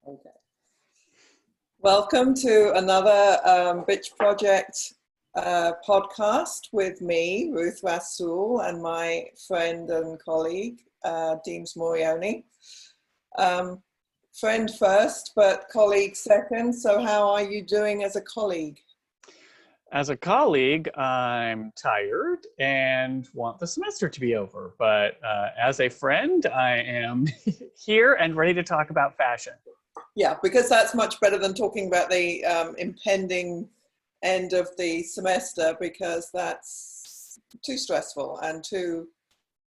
Okay. Welcome to another Bitch Project podcast with me, Ruth Rassool, and my friend and colleague, Deems Morrione. Friend first, but colleague second. So how are you doing as a colleague? As a colleague, I'm tired and want the semester to be over. But as a friend, I am here and ready to talk about fashion. Yeah, because that's much better than talking about the impending end of the semester, because that's too stressful and too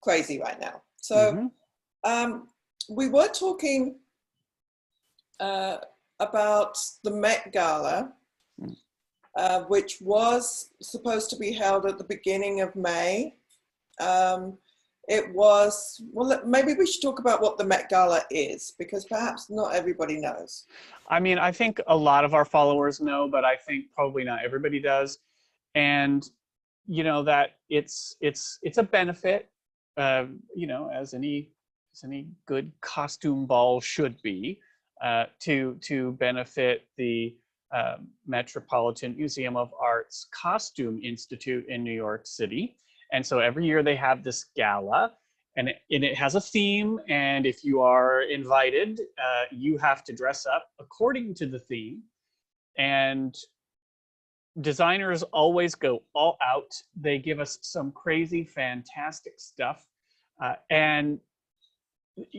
crazy right now. So we were talking about the Met Gala, which was supposed to be held at the beginning of May. It was, well, maybe we should talk about what the Met Gala is, because perhaps not everybody knows. I mean, I think a lot of our followers know, but I think probably not everybody does. And, you know, that it's a benefit, you know, as any good costume ball should be, to benefit the Metropolitan Museum of Art's Costume Institute in New York City. And so every year they have this gala, and it has a theme. And if you are invited, you have to dress up according to the theme. And designers always go all out. They give us some crazy, fantastic stuff. And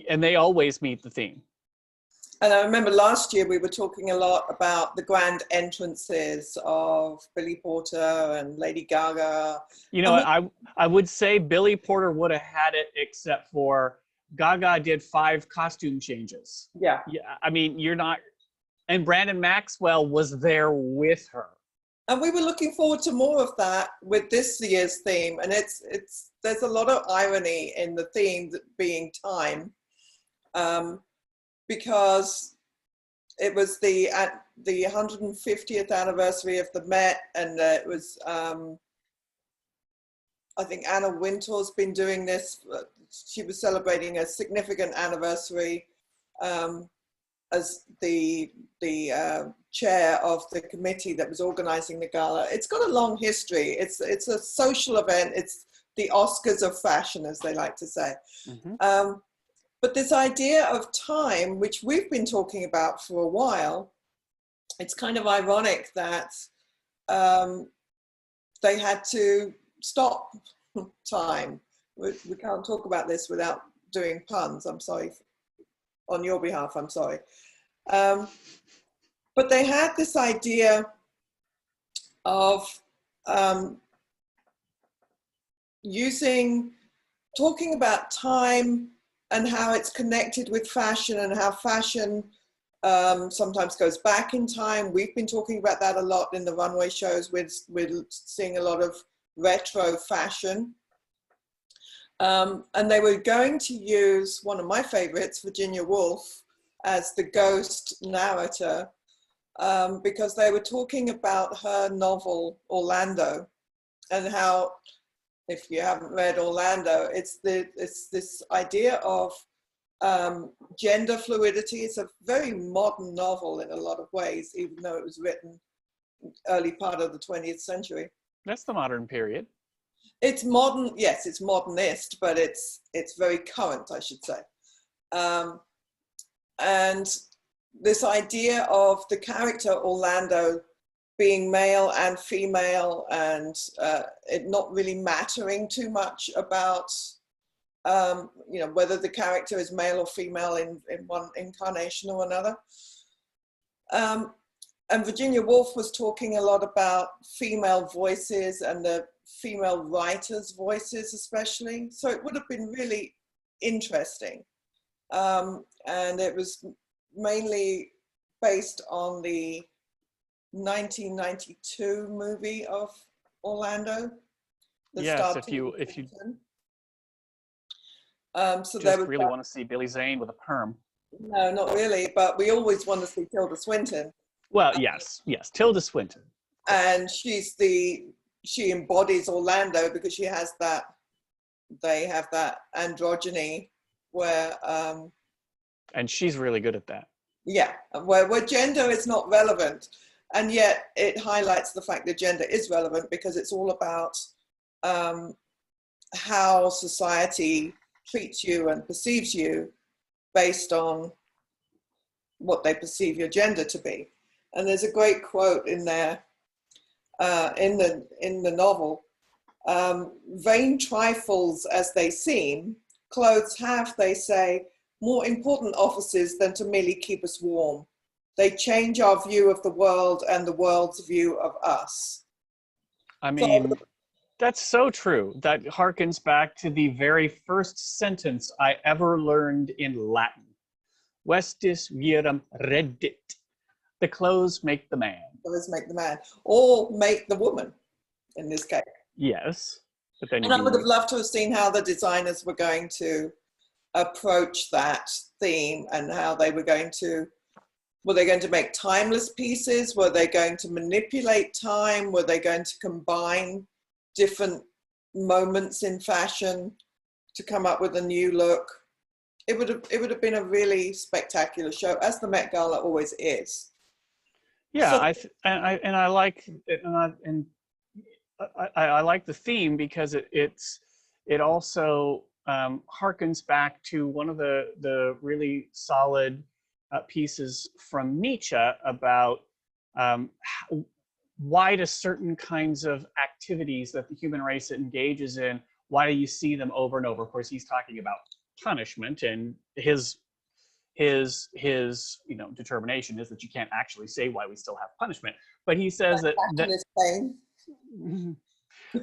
they always meet the theme. And I remember last year we were talking a lot about the grand entrances of Billy Porter and Lady Gaga. You know, I would say Billy Porter would have had it, except for Gaga did 5 costume changes. Yeah. I mean, and Brandon Maxwell was there with her. And we were looking forward to more of that with this year's theme. And there's a lot of irony in the theme being time. Because it was the 150th anniversary of the Met, and it was, I think Anna Wintour's been doing this. She was celebrating a significant anniversary as the chair of the committee that was organizing the gala. It's got a long history. It's a social event. It's the Oscars of fashion, as they like to say. Mm-hmm. But this idea of time, which we've been talking about for a while, it's kind of ironic that they had to stop time. We can't talk about this without doing puns. I'm sorry. On your behalf, I'm sorry. But they had this idea of talking about time and how it's connected with fashion, and how fashion sometimes goes back in time. We've been talking about that a lot in the runway shows. We're seeing a lot of retro fashion. And they were going to use one of my favorites, Virginia Woolf, as the ghost narrator, because they were talking about her novel, Orlando, and how, if you haven't read Orlando, it's this idea of gender fluidity. It's a very modern novel in a lot of ways, even though it was written early part of the 20th century. That's the modern period. It's modern, yes, it's modernist, but it's very current, I should say. And this idea of the character Orlando being male and female, and it not really mattering too much about, you know, whether the character is male or female in one incarnation or another. And Virginia Woolf was talking a lot about female voices and the female writers' voices especially. So it would have been really interesting. And it was mainly based on the 1992 movie of Orlando. Yes, if you so just really want to see Billy Zane with a perm. No, not really, but we always want to see Tilda Swinton. Well, yes, Tilda Swinton. And she embodies Orlando, because she has they have that androgyny where... and she's really good at that. Yeah, where gender is not relevant. And yet it highlights the fact that gender is relevant because it's all about how society treats you and perceives you based on what they perceive your gender to be. And there's a great quote in there, in the novel. Vain trifles as they seem, clothes have, they say, more important offices than to merely keep us warm. They change our view of the world and the world's view of us. I So, mean, that's so true. That harkens back to the very first sentence I ever learned in Latin. Vestis virum reddit. The clothes make the man. clothes make the man, or make the woman in this case. Yes, but then you And I would have can. loved to have seen how the designers were going to approach that theme and how they were going to, were they going to make timeless pieces? Were they going to manipulate time? Were they going to combine different moments in fashion to come up with a new look? It would have been a really spectacular show, as the Met Gala always is. Yeah, So I like I like the theme because it also harkens back to one of the really solid pieces from Nietzsche about why do certain kinds of activities that the human race engages in, why do you see them over and over? Of course, he's talking about punishment, and his determination is that you can't actually say why we still have punishment, but he says that fashion is pain.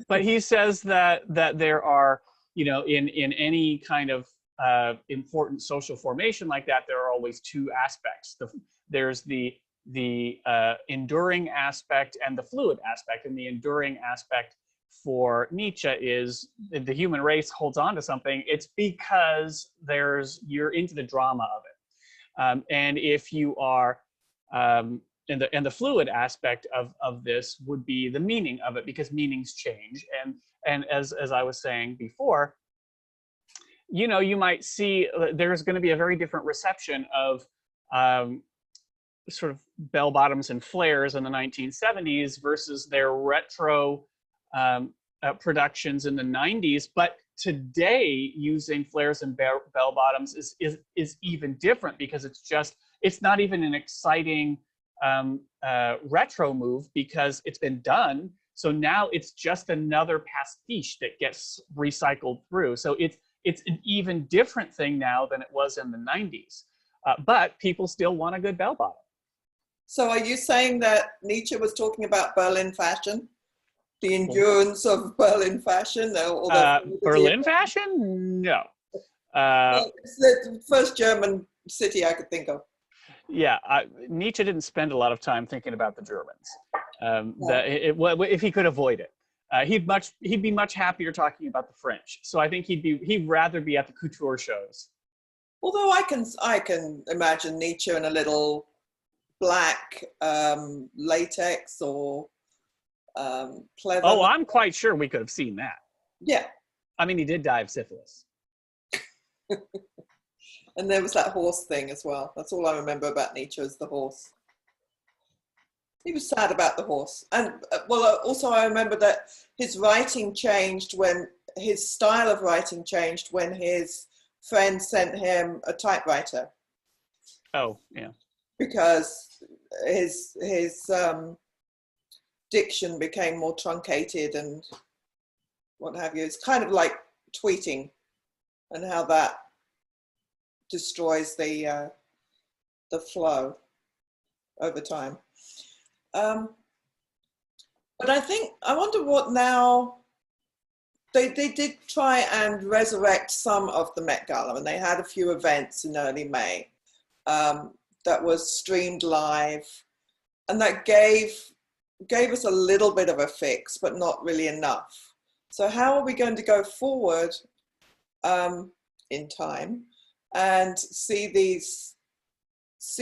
but he says that there are, in any kind of important social formation like that, there are always two aspects. There's the enduring aspect and the fluid aspect. And the enduring aspect for Nietzsche is the human race holds on to something. It's because you're into the drama of it. And if you are, and the fluid aspect of this would be the meaning of it, because meanings change. And as I was saying before, you might see there's going to be a very different reception of sort of bell bottoms and flares in the 1970s versus their retro productions in the 90s. But today, using flares and bell bottoms is even different, because it's not even an exciting retro move, because it's been done. So now it's just another pastiche that gets recycled through. So it's an even different thing now than it was in the 90s. But people still want a good bell bottom. So are you saying that Nietzsche was talking about Berlin fashion? The endurance of Berlin fashion? Berlin fashion? No. It's the first German city I could think of. Yeah, Nietzsche didn't spend a lot of time thinking about the Germans. If he could avoid it, he'd be much happier talking about the French. So I think he'd rather be at the couture shows. Although I can imagine Nietzsche in a little black latex or pleather. Oh, I'm quite sure we could have seen that. Yeah. I mean, he did die of syphilis. And there was that horse thing as well. That's all I remember about Nietzsche, is the horse. He was sad about the horse. And also I remember that his writing changed his style of writing changed when his friend sent him a typewriter. Oh, yeah. Because his diction became more truncated and what have you. It's kind of like tweeting, and how that destroys the flow over time. But I wonder what now. They did try and resurrect some of the Met Gala, and they had a few events in early May that was streamed live, and that gave us a little bit of a fix, but not really enough. So how are we going to go forward in time and see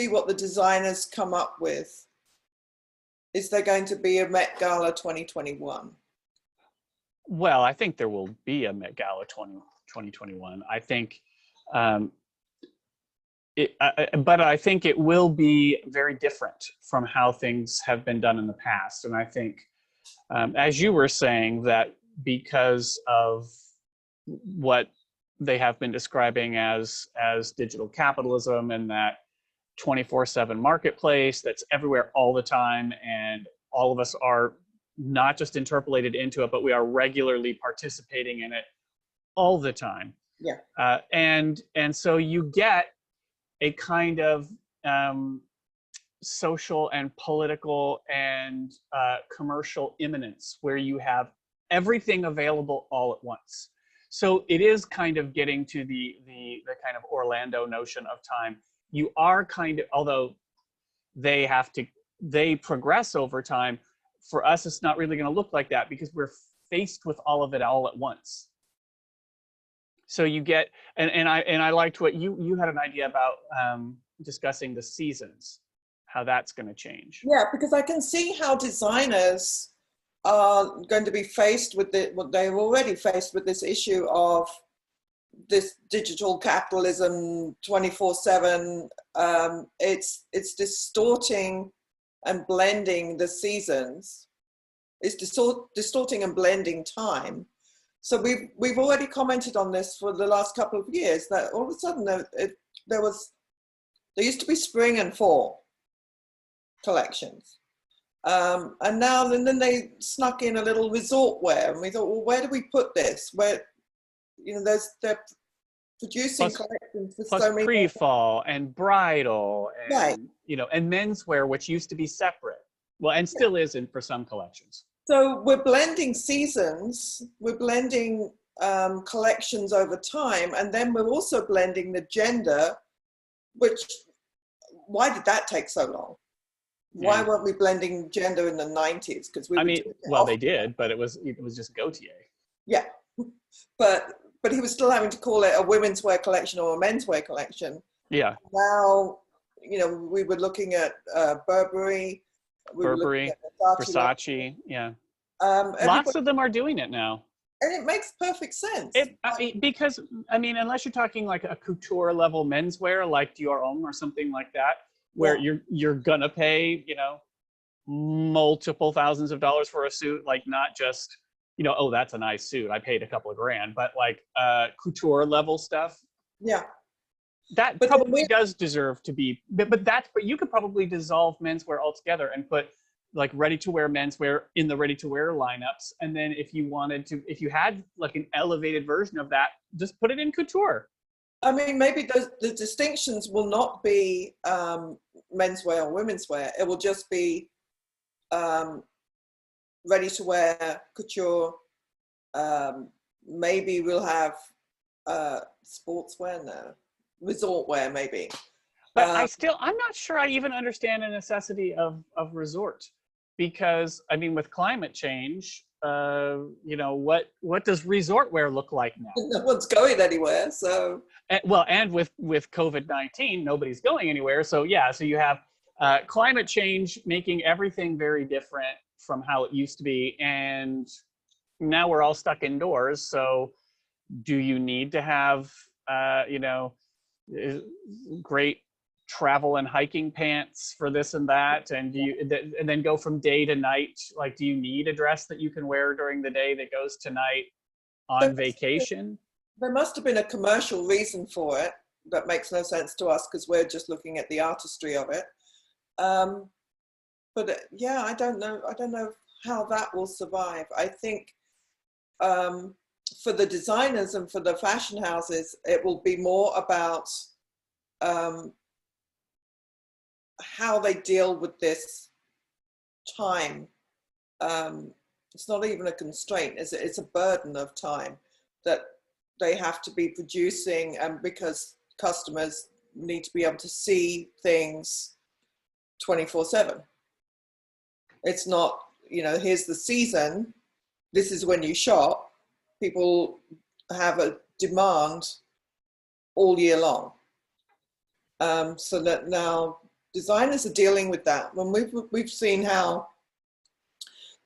what the designers come up with? Is there going to be a Met Gala 2021? Well, I think there will be a Met Gala 2021. I think but I think it will be very different from how things have been done in the past. And I think, as you were saying, that because of what they have been describing as digital capitalism, and that 24/7 marketplace that's everywhere all the time, and all of us are not just interpolated into it, but we are regularly participating in it all the time. Yeah. And so you get a kind of social and political and commercial imminence where you have everything available all at once. So it is kind of getting to the kind of Orlando notion of time. You are kind of, although they progress over time, for us it's not really going to look like that because we're faced with all of it all at once. So you get, and I liked what you had an idea about discussing the seasons, how that's going to change. Yeah, because I can see how designers are going to be faced with what they're already faced with, this issue of this digital capitalism 24/7. It's distorting and blending the seasons. It's distorting and blending time. So we've already commented on this for the last couple of years, that all of a sudden there used to be spring and fall collections, and now and then they snuck in a little resort wear, and we thought, well, where do we put this? Where, they're producing collections for so many pre-fall and bridal, and right. And menswear, which used to be separate, well, and still isn't for some collections. So we're blending seasons, we're blending collections over time, and then we're also blending the gender, which, why did that take so long? Why weren't we blending gender in the 90s? Because they did, but it was just Gautier. Yeah, but he was still having to call it a women's wear collection or a menswear collection. Yeah. Now, we were looking at Burberry, Versace, yeah. Lots of them are doing it now. And it makes perfect sense. Because, unless you're talking like a couture level menswear, like Dior Homme or something like that, where you're gonna pay, multiple thousands of dollars for a suit, like not just, oh, that's a nice suit, I paid a couple of grand, but like couture level stuff. Yeah. That probably does deserve to be, but you could probably dissolve menswear altogether and put like ready-to-wear menswear in the ready-to-wear lineups, and then if you had like an elevated version of that, just put it in couture. Maybe the distinctions will not be menswear or women's wear. It will just be ready-to-wear, couture. Maybe we'll have sportswear now. Resort wear, maybe. But I'm not sure I even understand the necessity of resort, because with climate change, what does resort wear look like now? No one's going anywhere, so. And with COVID-19, nobody's going anywhere. So you have climate change making everything very different from how it used to be, and now we're all stuck indoors. So do you need to have great travel and hiking pants for this and that, and and then go from day to night? Like, do you need a dress that you can wear during the day that goes to night on vacation? There must have been a commercial reason for it that makes no sense to us, because we're just looking at the artistry of it. But I don't know how that will survive. I think for the designers and for the fashion houses, it will be more about how they deal with this time. It's not even a constraint, it's a burden of time that they have to be producing, and because customers need to be able to see things 24/7. It's not, here's the season, this is when you shop. People have a demand all year long. So that now designers are dealing with that. When we've seen how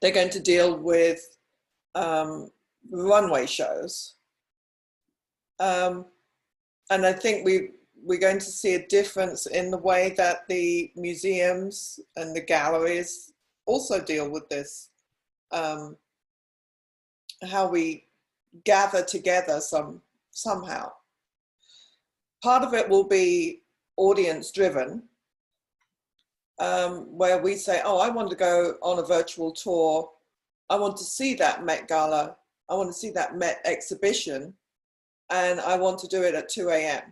they're going to deal with runway shows. And I think we're going to see a difference in the way that the museums and the galleries also deal with this. How we gather together somehow. Part of it will be audience driven, where we say, oh, I want to go on a virtual tour. I want to see that Met Gala. I want to see that Met exhibition. And I want to do it at 2 a.m.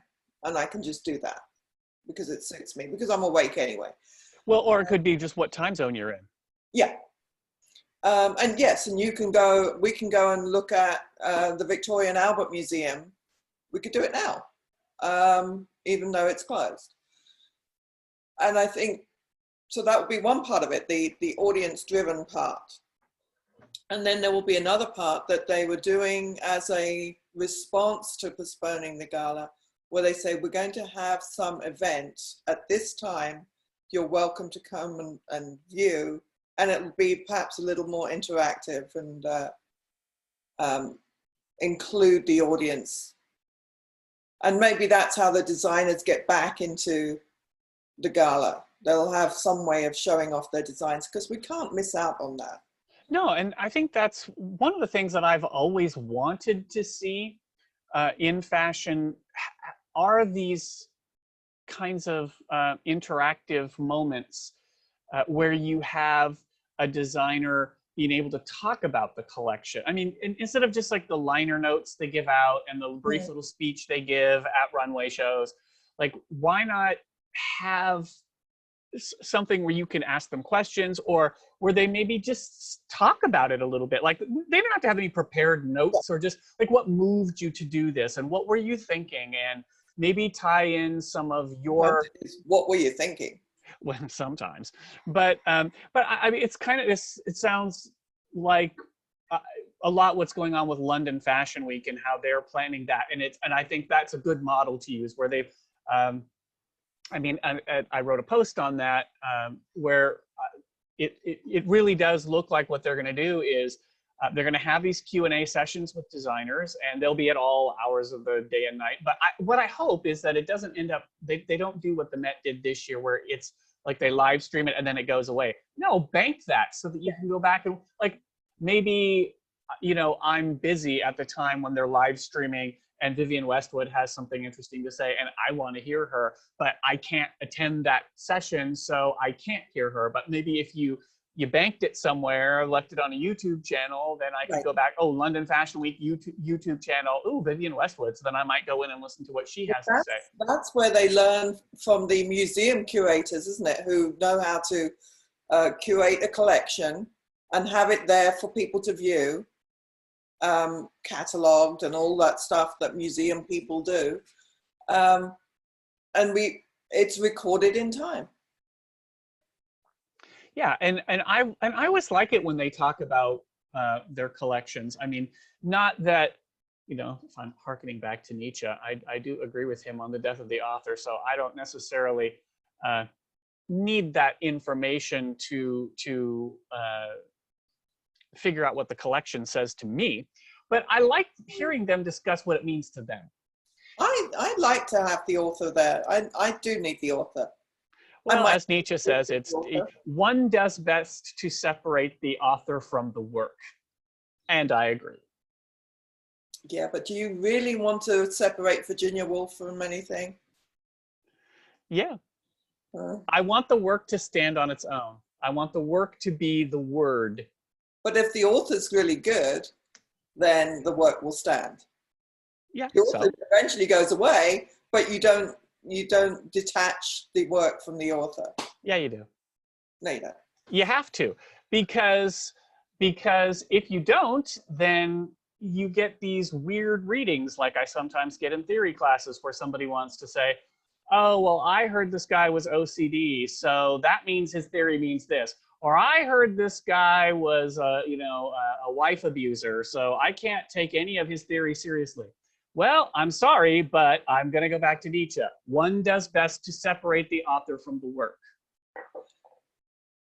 And I can just do that because it suits me, because I'm awake anyway. Well, or it could be just what time zone you're in. Yeah. And yes, and we can go and look at the Victoria and Albert Museum. We could do it now, even though it's closed. And I think, so that would be one part of it, the audience-driven part. And then there will be another part that they were doing as a response to postponing the gala, where they say, we're going to have some event at this time. You're welcome to come and view. And it will be perhaps a little more interactive and include the audience. And maybe that's how the designers get back into the gala. They'll have some way of showing off their designs, because we can't miss out on that. No, and I think that's one of the things that I've always wanted to see in fashion are these kinds of interactive moments where you have a designer being able to talk about the collection. I mean, instead of just like the liner notes they give out and the brief little speech they give at runway shows, like, why not have something where you can ask them questions, or where they maybe just talk about it a little bit? Like, they don't have to have any prepared notes, or just like, what moved you to do this and what were you thinking, and maybe tie in some of your, what were you thinking? well, sometimes, but I mean, it's kind of this, it sounds like a lot what's going on with London Fashion Week and how they're planning that, and I think that's a good model to use, where they've I mean, I wrote a post on that where it really does look like what they're going to do is they're going to have these Q&A sessions with designers, and they'll be at all hours of the day and night. But what I hope is that it doesn't end up, they don't do what the Met did this year, where it's like they live stream it and then it goes away. No, bank that so that you can go back and, like, maybe, you know, I'm busy at the time when they're live streaming and Vivienne Westwood has something interesting to say and I want to hear her, but I can't attend that session, so I can't hear her. But maybe if you banked it somewhere, left it on a YouTube channel, then I could go back, oh, London Fashion Week YouTube channel, oh, Vivienne Westwood. So then I might go in and listen to what she has to say. That's where they learn from the museum curators, isn't it? Who know how to curate a collection and have it there for people to view, catalogued and all that stuff that museum people do. And it's recorded in time. Yeah, and I always like it when they talk about their collections. I mean, not that, you know, if I'm hearkening back to Nietzsche, I do agree with him on the death of the author, so I don't necessarily need that information to figure out what the collection says to me. But I like hearing them discuss what it means to them. I'd like to have the author there. I do need the author. Well, as Nietzsche says, one does best to separate the author from the work. And I agree. Yeah, but do you really want to separate Virginia Woolf from anything? Yeah. I want the work to stand on its own. I want the work to be the word. But if the author's really good, then the work will stand. Yeah. The author eventually goes away, but you don't detach the work from the author. Yeah, you do. No, you don't. You have to, because if you don't, then you get these weird readings, like I sometimes get in theory classes, where somebody wants to say, oh, well, I heard this guy was OCD, so that means his theory means this. Or I heard this guy was, a wife abuser, so I can't take any of his theory seriously. Well, I'm sorry, but I'm going to go back to Nietzsche. One does best to separate the author from the work.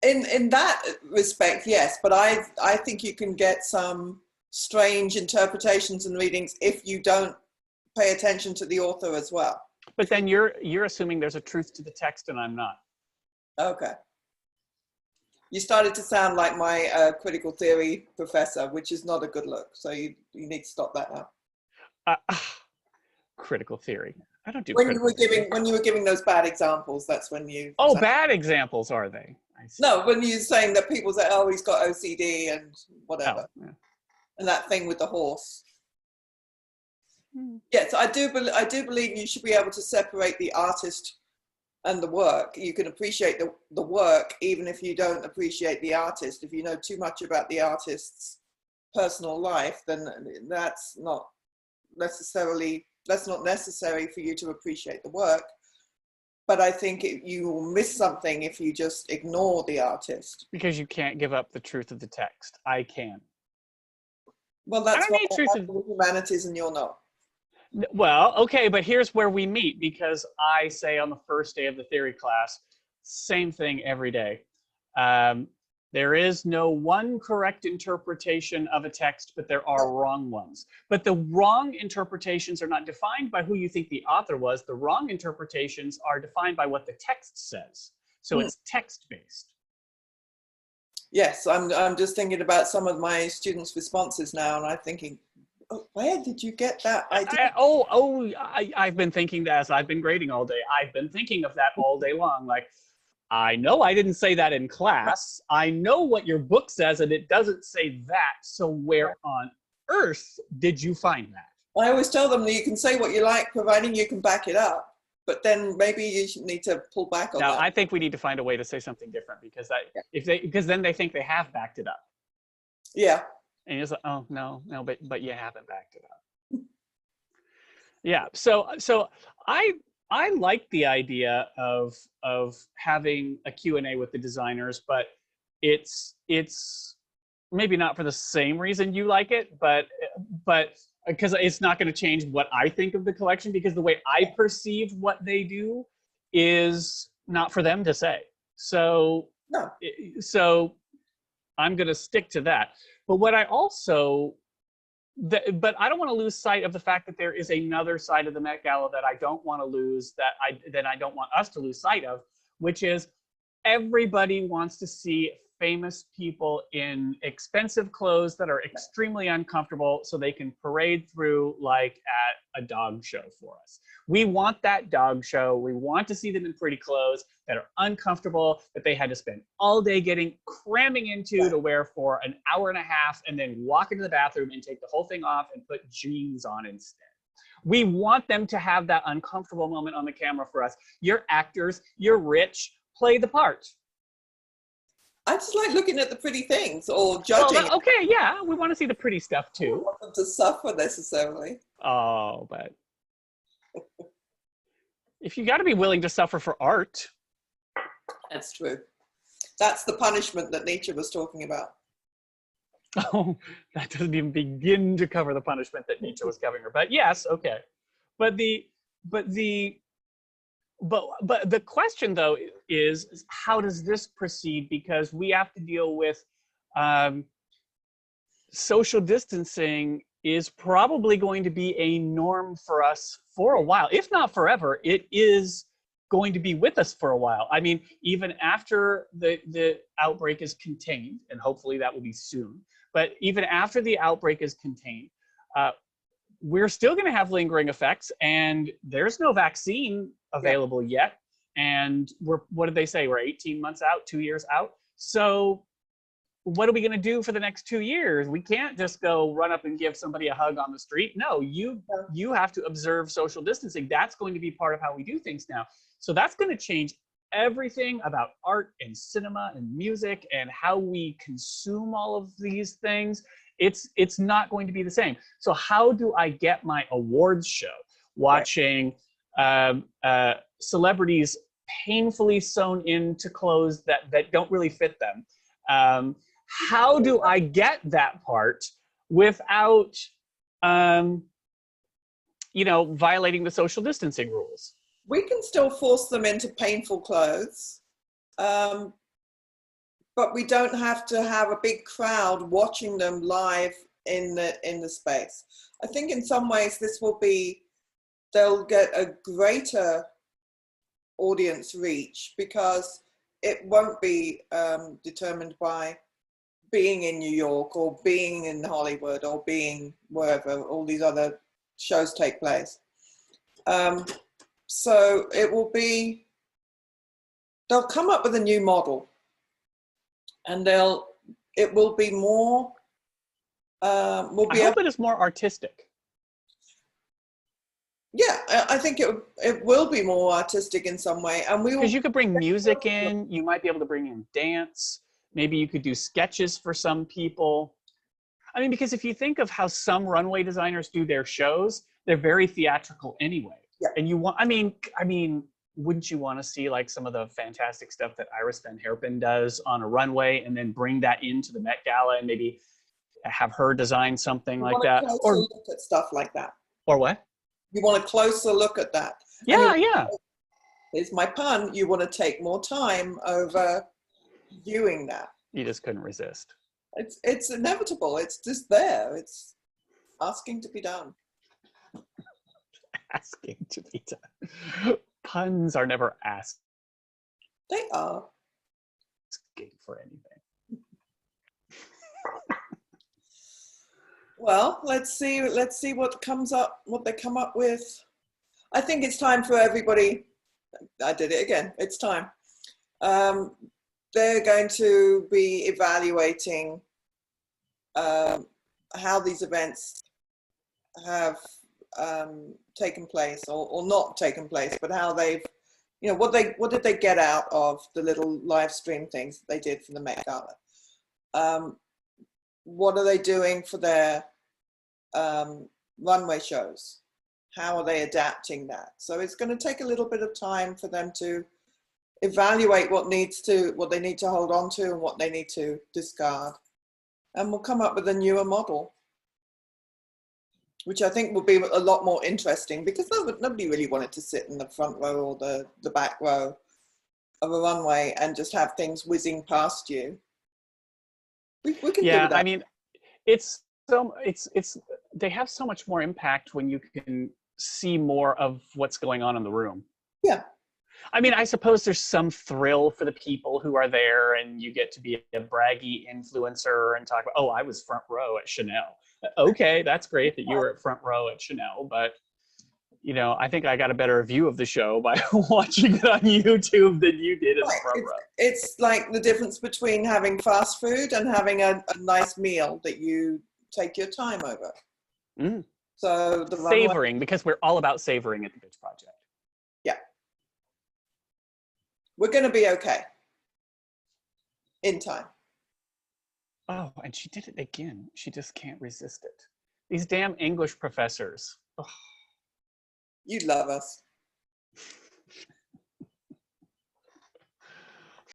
In that respect, yes, but I think you can get some strange interpretations and readings if you don't pay attention to the author as well. But then you're assuming there's a truth to the text, and I'm not. Okay. You started to sound like my critical theory professor, which is not a good look. So you need to stop that now. Critical theory. I don't do When critical theory. when you were giving those bad examples, that's when you. Oh, bad examples, are they? I see. No, when you're saying that people say, "Oh, he's got OCD and whatever," Oh, yeah. and that thing with the horse. Yes, I do believe you should be able to separate the artist and the work. You can appreciate the work even if you don't appreciate the artist. If you know too much about the artist's personal life, then that's not necessary for you to appreciate the work. But I think you will miss something if you just ignore the artist. Because you can't give up the truth of the text. I can. Well, that's why truth I'm in humanities and you're not. Well, okay, but here's where we meet, because I say on the first day of the theory class, same thing every day. There is no one correct interpretation of a text, but there are wrong ones. But the wrong interpretations are not defined by who you think the author was. The wrong interpretations are defined by what the text says. So it's text-based. Yes, I'm just thinking about some of my students' responses now, and I'm thinking, oh, where did you get that idea? I've been thinking that as I've been grading all day. I've been thinking of that all day long. Like, I know I didn't say that in class. I know what your book says, and it doesn't say that. So where on earth did you find that? I always tell them that you can say what you like, providing you can back it up. But then maybe you need to pull back on that. Now, I think we need to find a way to say something different, because because then they think they have backed it up. Yeah. And it's like, oh no, but you haven't backed it up. Yeah. So I like the idea of having a Q&A with the designers, but it's maybe not for the same reason you like it, but because it's not going to change what I think of the collection, because the way I perceive what they do is not for them to say. So no. So I'm going to stick to that. But what I also but I don't want to lose sight of the fact that there is another side of the Met Gala that I don't want to lose, that I don't want us to lose sight of, which is everybody wants to see famous people in expensive clothes that are extremely uncomfortable so they can parade through like at a dog show for us. We want that dog show. We want to see them in pretty clothes that are uncomfortable, that they had to spend all day cramming into to wear for an hour and a half, and then walk into the bathroom and take the whole thing off and put jeans on instead. We want them to have that uncomfortable moment on the camera for us. You're actors, you're rich, play the part. I just like looking at the pretty things or judging. Well, okay, yeah, we want to see the pretty stuff too. I don't want them to suffer necessarily. Oh, but if you got to be willing to suffer for art. That's true. That's the punishment that Nietzsche was talking about. Oh, that doesn't even begin to cover the punishment that Nietzsche was covering her. But yes, okay. But the question though is how does this proceed? Because we have to deal with social distancing is probably going to be a norm for us for a while, if not forever. It is going to be with us for a while. I mean, even after the outbreak is contained, and hopefully that will be soon, but even after the outbreak is contained, we're still going to have lingering effects, and there's no vaccine available yet. And what did they say? We're 18 months out, 2 years out. So what are we going to do for the next 2 years? We can't just go run up and give somebody a hug on the street. No, you have to observe social distancing. That's going to be part of how we do things now. So that's going to change everything about art and cinema and music and how we consume all of these things. It's not going to be the same. So how do I get my awards show watching celebrities painfully sewn into clothes that don't really fit them? How do I get that part without, violating the social distancing rules? We can still force them into painful clothes, but we don't have to have a big crowd watching them live in the space. I think in some ways this will be they'll get a greater audience reach because it won't be determined by being in New York or being in Hollywood or being wherever all these other shows take place. So it will be, they'll come up with a new model, and it will be more, I hope it is more artistic. Yeah, I think it will be more artistic in some way, and we will. Because you could bring music in, you might be able to bring in dance. Maybe you could do sketches for some people. I mean, because if you think of how some runway designers do their shows, they're very theatrical anyway. Yeah. And you want, I mean, wouldn't you want to see like some of the fantastic stuff that Iris Van Herpen does on a runway, and then bring that into the Met Gala and maybe have her design something like that? Or look at stuff like that. Or what? You want a closer look at that. Yeah, yeah. Here's my pun. You want to take more time over viewing that. You just couldn't resist. It's inevitable. It's just there. It's asking to be done. Asking to be done. Puns are never asked. They are. Asking for anything. Well, let's see what comes up, what they come up with. I think it's time for everybody. I did it again. It's time. They're going to be evaluating how these events have taken place or not taken place, but how they've, what did they get out of the little live stream things that they did for the Met Gala? What are they doing for their runway shows? How are they adapting that? So it's going to take a little bit of time for them to evaluate what they need to hold on to and what they need to discard. And we'll come up with a newer model, which I think will be a lot more interesting, because nobody really wanted to sit in the front row or the back row of a runway and just have things whizzing past you. We can do that. I mean, they have so much more impact when you can see more of what's going on in the room. Yeah. I mean, I suppose there's some thrill for the people who are there, and you get to be a braggy influencer and talk about, oh, I was front row at Chanel. Okay, that's great that you were at front row at Chanel, but I think I got a better view of the show by watching it on YouTube than you did in the front row. It's like the difference between having fast food and having a nice meal that you take your time over. Mm. So the savoring, because we're all about savoring at the Bitch Project. Yeah. We're going to be okay. In time. Oh, and she did it again. She just can't resist it. These damn English professors. Ugh. You love us.